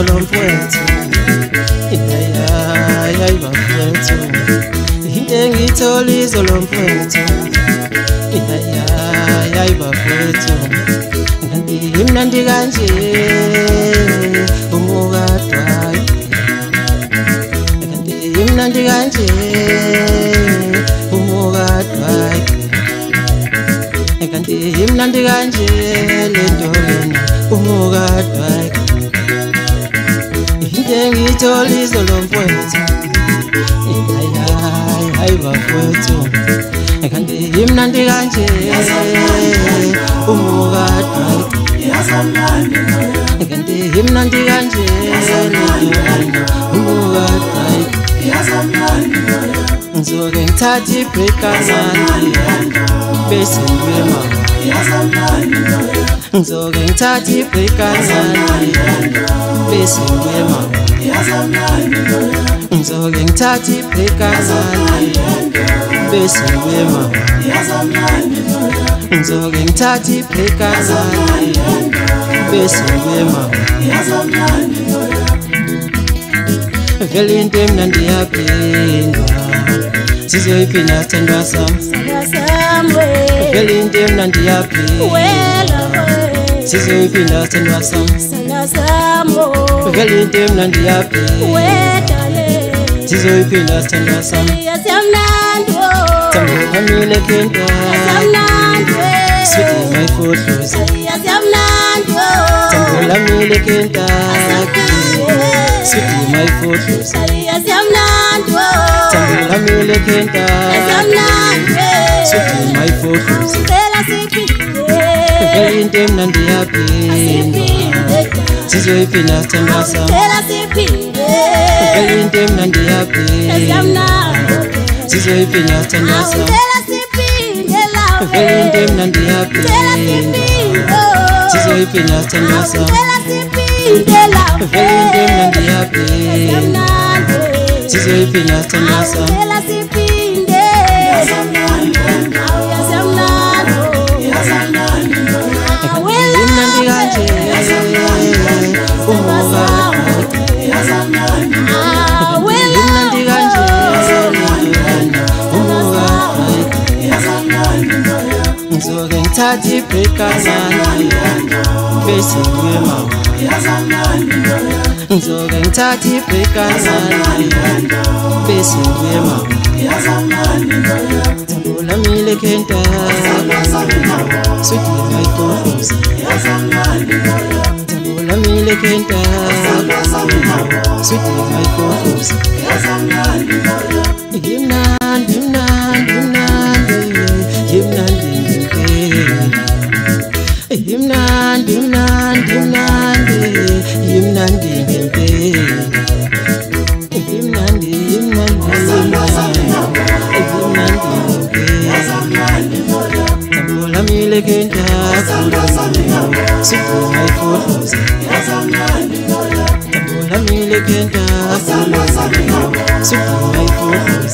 izolo mfowethu hayi bafowethu into engithola izolo mfowethu hayi bafowethu kanti imnandi kanje umukadwa kanti imnandi kanje umukadwa kanti imnandi kanje lento lena umukadwa into engithola izolo mfowethu hayi bafowethu kanti imnandi kanje umukadwa kanti imnandi kanje umukadwa ngizoke ngithathe ibreak kancane bese ngiyema ngizoke ngithathe ibreak kancane bese ngiyema ngizoke ngithathe ibreak kancane bese ngiyema ngizoke ngithathe ibreak kancane bese ngiyema vele into emnandi yaphindwa sizoyiphinda sithandwa sami vele into emnandi yaphindwa sizoyiphinda sithandwa sami vele into emnandi yaphindwa sizoyiphinda sithandwa sami Tamile kenta Sweetie my photos Tamile kenta Sweetie my photos Tamile kenta Sweetie my photos Vele into emnandi yaphindwa sizoyiphinda sithandwa sami Vele into emnandi yaphindwa sizoyiphinda sithandwa sami vele into emnandi yaphindwa sizoyiphinda sithandwa sami vele into emnandi yaphindwa sizoyiphinda sithandwa sami imnandi kanje ngizoke ngithathe ibreak kancane bese ngiyema ngizoke ngithathe ibreak kancane bese ngiyema Tamile kenta Sweetie my photos Tamile kenta Sweetie my photos Imnandi imnandi imnandi imnandi imnandi imnandi imnandi imnandi imnandi Tamile kenta Sweetie my photos Tamile kenta Sweetie my photos